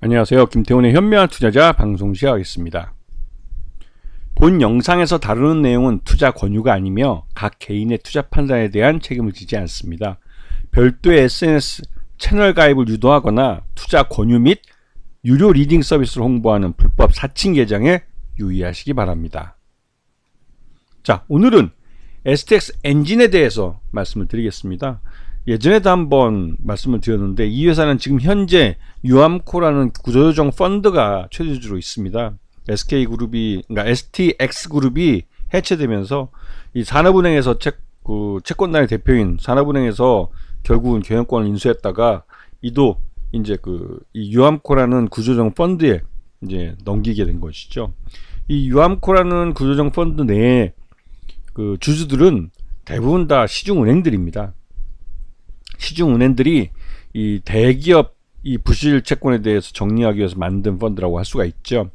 안녕하세요. 김태훈의 현명한 투자자 방송 시작하겠습니다. 본 영상에서 다루는 내용은 투자 권유가 아니며 각 개인의 투자 판단에 대한 책임을 지지 않습니다. 별도의 SNS 채널 가입을 유도하거나 투자 권유 및 유료 리딩 서비스를 홍보하는 불법 사칭 계정에 유의하시기 바랍니다. 자, 오늘은 STX 엔진에 대해서 말씀을 드리겠습니다. 예전에도 한번 말씀을 드렸는데 이 회사는 지금 현재 유암코라는 구조조정 펀드가 최대주주로 있습니다. 그러니까 STX 그룹이 해체되면서 이 산업은행에서 채권단의 대표인 산업은행에서 결국은 경영권을 인수했다가 이도 이제 이 유암코라는 구조조정 펀드에 이제 넘기게 된 것이죠. 이 유암코라는 구조조정 펀드 내에 주주들은 대부분 다 시중은행들입니다. 시중은행들이 이 대기업 이 부실 채권에 대해서 정리하기 위해서 만든 펀드라고 할 수가 있죠.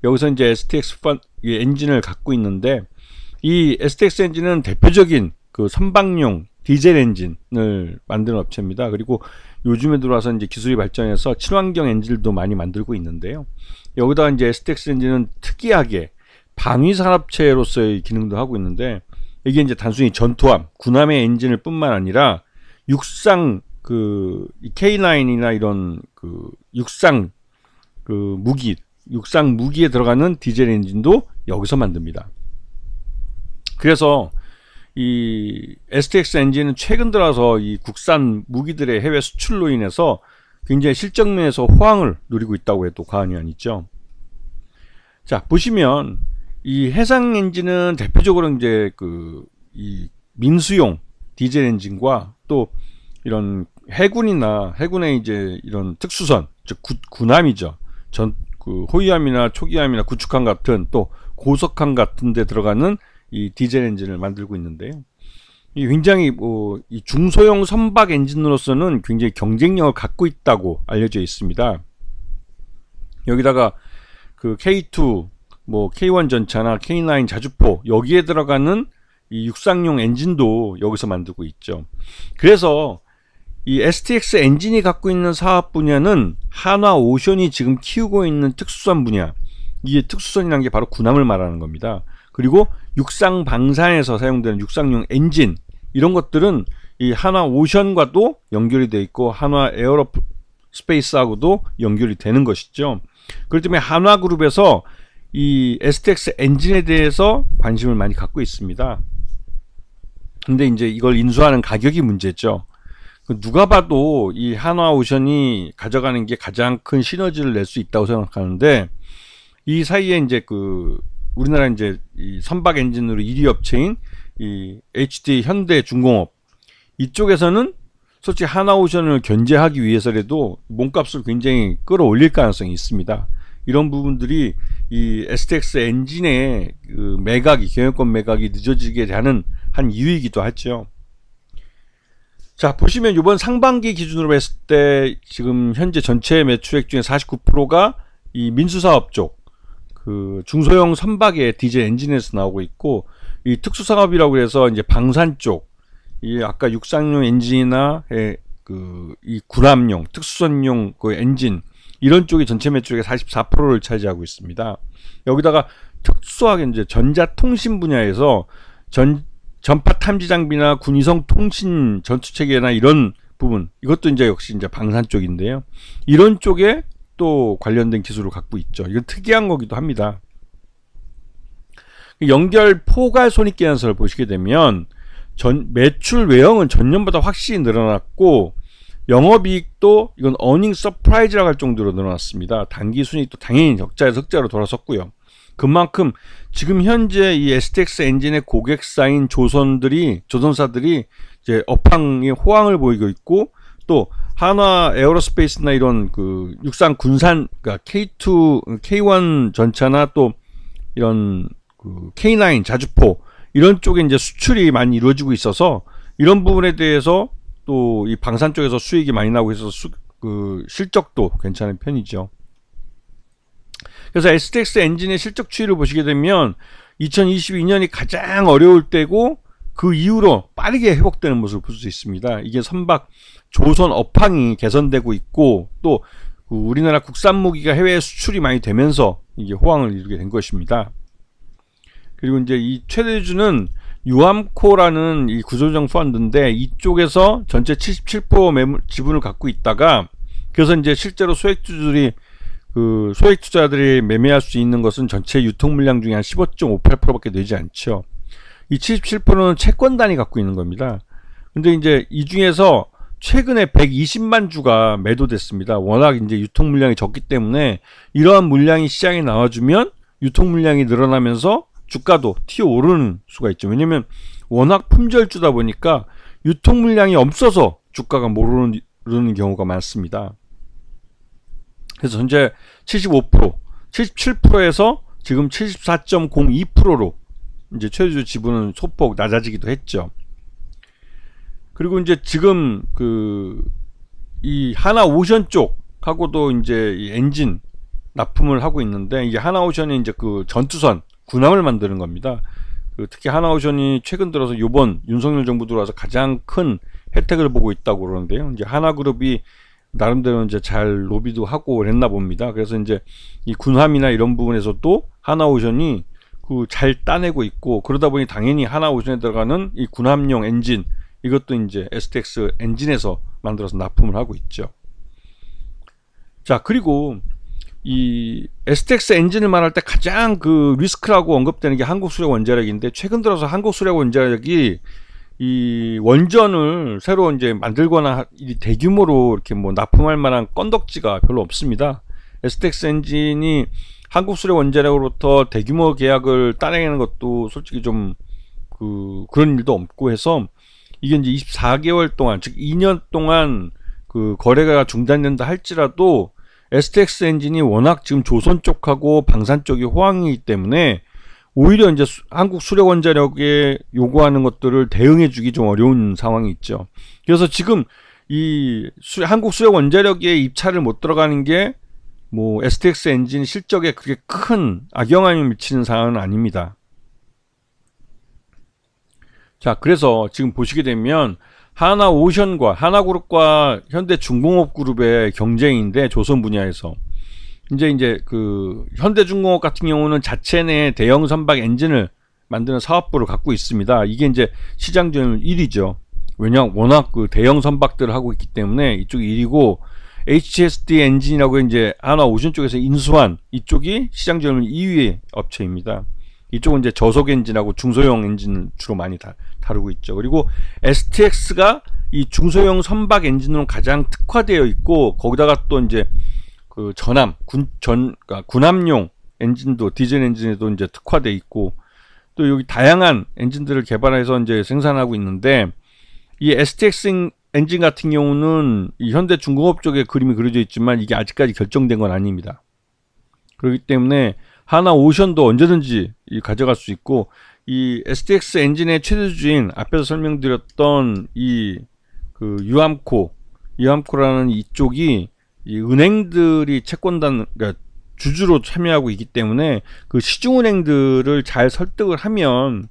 여기서 이제 STX 엔진을 갖고 있는데 이 STX 엔진은 대표적인 선박용 디젤 엔진을 만드는 업체입니다. 그리고 요즘에 들어와서 이제 기술이 발전해서 친환경 엔진도 많이 만들고 있는데요. 여기다가 이제 STX 엔진은 특이하게 방위 산업체로서의 기능도 하고 있는데 이게 이제 단순히 전투함, 군함의 엔진을 뿐만 아니라 육상 K9이나 이런 육상 무기에 들어가는 디젤 엔진도 여기서 만듭니다. 그래서 이 STX 엔진은 최근 들어서 이 국산 무기들의 해외 수출로 인해서 굉장히 실적면에서 호황을 누리고 있다고 해도 과언이 아니죠. 자, 보시면 이 해상 엔진은 대표적으로 이제 이 민수용 디젤 엔진과 또 이런 해군의 이제 이런 특수선, 즉 군함이죠. 호위함이나 초기함이나 구축함 같은 또 고속함 같은 데 들어가는 이 디젤 엔진을 만들고 있는데요. 이 굉장히 이 중소형 선박 엔진으로서는 굉장히 경쟁력을 갖고 있다고 알려져 있습니다. 여기다가 K2, K1 전차나 K9 자주포 여기에 들어가는 이 육상용 엔진도 여기서 만들고 있죠. 그래서 이 STX 엔진이 갖고 있는 사업 분야는 한화오션이 지금 키우고 있는 특수선 분야, 이게 특수선이라는 게 바로 군함을 말하는 겁니다. 그리고 육상 방산에서 사용되는 육상용 엔진, 이런 것들은 이 한화오션과도 연결이 되어 있고 한화 에어로스페이스하고도 연결이 되는 것이죠. 그렇기 때문에 한화그룹에서 이 STX 엔진에 대해서 관심을 많이 갖고 있습니다. 근데 이제 이걸 인수하는 가격이 문제죠. 누가 봐도 이 한화오션이 가져가는 게 가장 큰 시너지를 낼 수 있다고 생각하는데, 이 사이에 이제 우리나라 이제 이 선박 엔진으로 1위 업체인 이 HD 현대중공업 이쪽에서는 솔직히 한화오션을 견제하기 위해서라도 몸값을 굉장히 끌어올릴 가능성이 있습니다. 이런 부분들이 이 STX 엔진의 경영권 매각이 늦어지게 하는 한 이유이기도 하죠. 자, 보시면 이번 상반기 기준으로 했을 때 지금 현재 전체 매출액 중에 49%가 이 민수사업 쪽, 중소형 선박의 디젤 엔진에서 나오고 있고, 이 특수산업이라고 해서 이제 방산 쪽, 이 아까 육상용 엔진이나 이 군함용, 특수선용 엔진, 이런 쪽이 전체 매출액의 44%를 차지하고 있습니다. 여기다가 특수하게 이제 전자통신 분야에서 전파 탐지 장비나 군위성 통신 전투체계나 이런 부분, 이것도 이제 역시 이제 방산 쪽인데요. 이런 쪽에 또 관련된 기술을 갖고 있죠. 이건 특이한 거기도 합니다. 연결 포괄 손익계산서를 보시게 되면 매출 외형은 전년보다 확실히 늘어났고, 영업이익도 이건 어닝 서프라이즈라고 할 정도로 늘어났습니다. 단기순이익도 당연히 적자에서 흑자로 돌아섰고요. 그만큼 지금 현재 이 STX 엔진의 고객사인 조선사들이 이제 업황의 호황을 보이고 있고, 또 한화 에어로스페이스나 이런 육상 군산, 그러니까 K2, K1 전차나 또 이런 K9 자주포 이런 쪽에 이제 수출이 많이 이루어지고 있어서 이런 부분에 대해서 또 이 방산 쪽에서 수익이 많이 나고 있어서 실적도 괜찮은 편이죠. 그래서 STX 엔진의 실적 추이를 보시게 되면 2022년이 가장 어려울 때고 그 이후로 빠르게 회복되는 모습을 볼 수 있습니다. 이게 선박 조선 업황이 개선되고 있고 또 우리나라 국산 무기가 해외에 수출이 많이 되면서 이게 호황을 이루게 된 것입니다. 그리고 이제 이 최대주주는 유암코라는 이 구조조정 펀드인데 이쪽에서 전체 77% 매물 지분을 갖고 있다가 그래서 이제 실제로 소액주주들이 소액투자들이 매매할 수 있는 것은 전체 유통 물량 중에 한 15.58%밖에 되지 않죠. 이 77%는 채권단이 갖고 있는 겁니다. 근데 이제 이 중에서 최근에 120만 주가 매도됐습니다. 워낙 이제 유통 물량이 적기 때문에 이러한 물량이 시장에 나와주면 유통 물량이 늘어나면서 주가도 튀어오르는 수가 있죠. 왜냐면 워낙 품절주다 보니까 유통 물량이 없어서 주가가 오르는 경우가 많습니다. 그래서 현재 75%, 77%에서 지금 74.02%로 이제 최대주 지분은 소폭 낮아지기도 했죠. 그리고 이제 지금 이 하나오션 쪽하고도 이제 이 엔진 납품을 하고 있는데 이게 하나오션이 이제 전투선 군함을 만드는 겁니다. 특히 하나오션이 최근 들어서 요번 윤석열 정부 들어와서 가장 큰 혜택을 보고 있다고 그러는데요. 이제 하나그룹이 나름대로 이제 잘 로비도 하고 그랬나 봅니다. 그래서 이제 이 군함이나 이런 부분에서도 하나오션이 잘 따내고 있고 그러다 보니 당연히 하나오션에 들어가는 이 군함용 엔진 이것도 이제 STX 엔진에서 만들어서 납품을 하고 있죠. 자, 그리고 이 STX 엔진을 말할 때 가장 리스크라고 언급되는 게 한국수력원자력인데 최근 들어서 한국수력원자력이 이 원전을 새로 이제 만들거나 대규모로 이렇게 뭐 납품할 만한 건덕지가 별로 없습니다. STX 엔진이 한국수력원자력으로부터 대규모 계약을 따내는 것도 솔직히 좀 그런 일도 없고 해서 이게 이제 24개월 동안 즉 2년 동안 거래가 중단된다 할지라도 STX 엔진이 워낙 지금 조선 쪽하고 방산 쪽이 호황이기 때문에 오히려 이제 한국 수력원자력에 요구하는 것들을 대응해 주기 좀 어려운 상황이 있죠. 그래서 지금 이 한국 수력원자력에 입찰을 못 들어가는 게 뭐 STX 엔진 실적에 그렇게 큰 악영향을 미치는 상황은 아닙니다. 자, 그래서 지금 보시게 되면 하나오션과 하나그룹과 현대중공업그룹의 경쟁인데 조선 분야에서 이제 현대중공업 같은 경우는 자체 내 대형 선박 엔진을 만드는 사업부를 갖고 있습니다. 이게 이제 시장 점유율 1위죠. 왜냐 워낙 대형 선박들을 하고 있기 때문에 이쪽이 1위고 HSD 엔진이라고 이제 하나오션 쪽에서 인수한 이쪽이 시장 점유율 2위 업체입니다. 이쪽은 이제 저속 엔진하고 중소형 엔진을 주로 많이 다루고 있죠. 그리고 STX가 이 중소형 선박 엔진으로 가장 특화되어 있고 거기다가 또 이제 그러니까 군함용 엔진도 디젤 엔진에도 이제 특화되어 있고 또 여기 다양한 엔진들을 개발해서 이제 생산하고 있는데 이 STX 엔진 같은 경우는 이 현대중공업 쪽에 그림이 그려져 있지만 이게 아직까지 결정된 건 아닙니다. 그렇기 때문에 하나오션도 언제든지 가져갈 수 있고 이 STX 엔진의 최대주주인 앞에서 설명드렸던 이 유암코라는 이쪽이 이 은행들이 채권단 그러니까 주주로 참여하고 있기 때문에 시중은행들을 잘 설득을 하면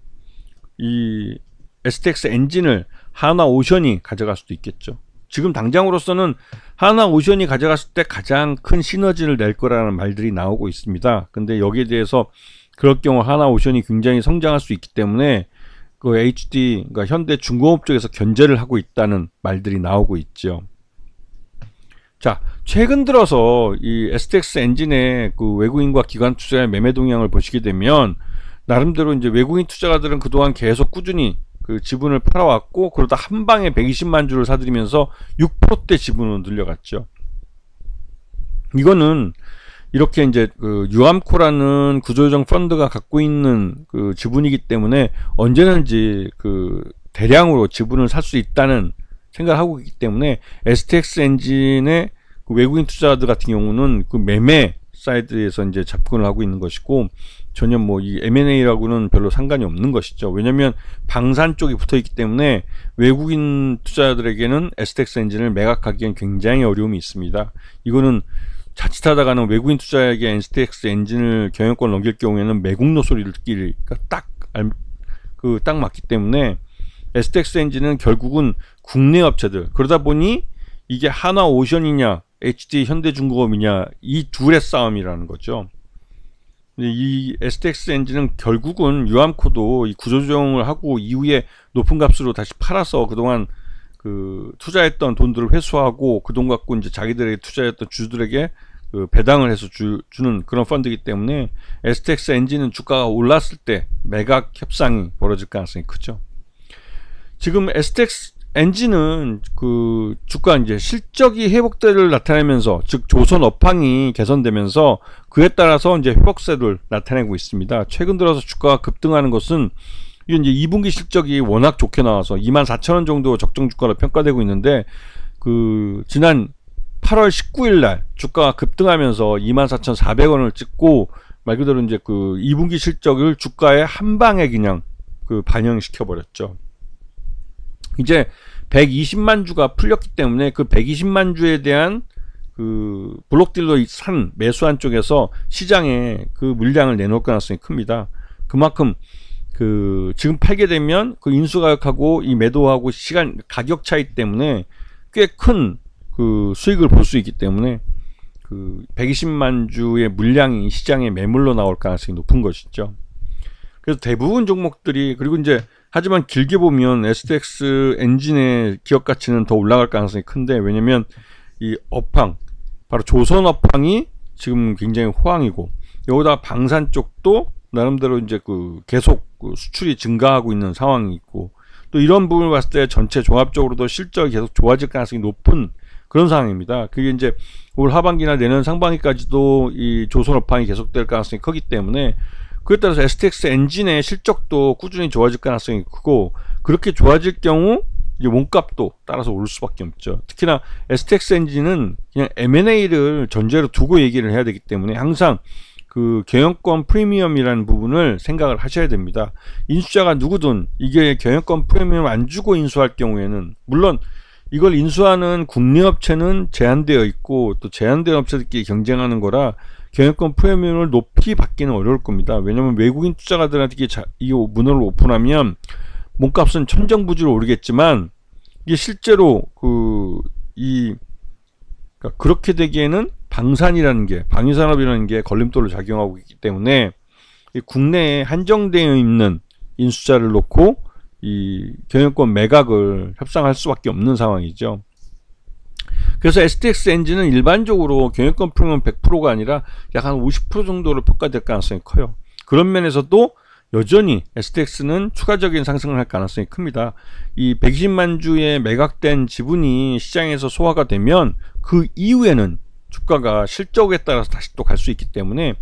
이 STX 엔진을 하나오션이 가져갈 수도 있겠죠. 지금 당장으로서는 하나오션이 가져갔을 때 가장 큰 시너지를 낼 거라는 말들이 나오고 있습니다. 근데 여기에 대해서 그럴 경우 하나오션이 굉장히 성장할 수 있기 때문에 HD 그러니까 현대중공업 쪽에서 견제를 하고 있다는 말들이 나오고 있죠. 자, 최근 들어서 이 STX 엔진의 외국인과 기관 투자의 매매 동향을 보시게 되면 나름대로 이제 외국인 투자가들은 그동안 계속 꾸준히 지분을 팔아왔고 그러다 한 방에 120만 주를 사들이면서 6%대 지분으로 늘려갔죠. 이거는 이렇게 이제 유암코라는 구조조정 펀드가 갖고 있는 지분이기 때문에 언제든지 대량으로 지분을 살 수 있다는 생각을 하고 있기 때문에 STX 엔진의 외국인 투자자들 같은 경우는 매매 사이드에서 이제 접근을 하고 있는 것이고 전혀 뭐 이 M&A라고는 별로 상관이 없는 것이죠. 왜냐하면 방산 쪽이 붙어 있기 때문에 외국인 투자자들에게는 STX 엔진을 매각하기엔 굉장히 어려움이 있습니다. 이거는 자칫하다가는 외국인 투자자에게 STX 엔진을 경영권 넘길 경우에는 매국노 소리를 듣기가 딱 맞기 때문에 STX 엔진은 결국은 국내 업체들 그러다 보니 이게 하나오션이냐 HD 현대중공업이냐, 이 둘의 싸움이라는 거죠. 이 STX 엔진은 결국은 유암코도 이 구조조정을 하고 이후에 높은 값으로 다시 팔아서 그동안 그 투자했던 돈들을 회수하고 그 돈 갖고 이제 자기들에게 투자했던 주주들에게 그 배당을 해서 주는 그런 펀드이기 때문에 STX 엔진은 주가가 올랐을 때 매각 협상이 벌어질 가능성이 크죠. 지금 STX 엔진은 그 주가 이제 실적이 회복세를 나타내면서, 즉 조선 업황이 개선되면서 그에 따라서 이제 회복세를 나타내고 있습니다. 최근 들어서 주가가 급등하는 것은 이게 이제 2분기 실적이 워낙 좋게 나와서 24,000원 정도 적정 주가로 평가되고 있는데, 그 지난 8월 19일 날 주가가 급등하면서 24,400원을 찍고 말 그대로 이제 그 2분기 실적을 주가에 한 방에 그냥 그 반영시켜 버렸죠. 이제 120만 주가 풀렸기 때문에 그 120만 주에 대한 그 블록딜러 산 매수한 쪽에서 시장에 그 물량을 내놓을 가능성이 큽니다. 그만큼 그 지금 팔게 되면 그 인수가격하고 이 매도하고 시간 가격 차이 때문에 꽤 큰 그 수익을 볼 수 있기 때문에 그 120만 주의 물량이 시장에 매물로 나올 가능성이 높은 것이죠. 그래서 대부분 종목들이, 그리고 이제 하지만 길게 보면 STX 엔진의 기업 가치는 더 올라갈 가능성이 큰데, 왜냐면 이 업황, 바로 조선 업황이 지금 굉장히 호황이고, 여기다 방산 쪽도 나름대로 이제 그 계속 그 수출이 증가하고 있는 상황이 있고, 또 이런 부분을 봤을 때 전체 종합적으로도 실적이 계속 좋아질 가능성이 높은 그런 상황입니다. 그게 이제 올 하반기나 내년 상반기까지도 이 조선 업황이 계속될 가능성이 크기 때문에, 그에 따라서 STX 엔진의 실적도 꾸준히 좋아질 가능성이 크고, 그렇게 좋아질 경우 이제 몸값도 따라서 오를 수밖에 없죠. 특히나 STX 엔진은 그냥 M&A를 전제로 두고 얘기를 해야 되기 때문에 항상 그 경영권 프리미엄이라는 부분을 생각을 하셔야 됩니다. 인수자가 누구든 이게 경영권 프리미엄 안 주고 인수할 경우에는, 물론 이걸 인수하는 국내 업체는 제한되어 있고 또 제한된 업체들끼리 경쟁하는 거라 경영권 프리미엄을 높이 받기는 어려울 겁니다. 왜냐하면 외국인 투자가들한테 이 문을 오픈하면 몸값은 천정부지로 오르겠지만, 이게 실제로 그러니까 그렇게 되기에는 방산이라는 게, 방위산업이라는 게 걸림돌로 작용하고 있기 때문에 이 국내에 한정되어 있는 인수자를 놓고 이 경영권 매각을 협상할 수밖에 없는 상황이죠. 그래서 STX 엔진은 일반적으로 경영권 프리미엄 100%가 아니라 약 한 50% 정도로 평가될 가능성이 커요. 그런 면에서도 여전히 STX는 추가적인 상승을 할 가능성이 큽니다. 이 120만 주의 매각된 지분이 시장에서 소화가 되면 그 이후에는 주가가 실적에 따라서 다시 또 갈 수 있기 때문에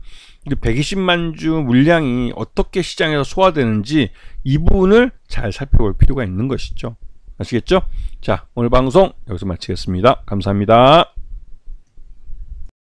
120만 주 물량이 어떻게 시장에서 소화되는지 이 부분을 잘 살펴볼 필요가 있는 것이죠. 아시겠죠? 자, 오늘 방송 여기서 마치겠습니다. 감사합니다.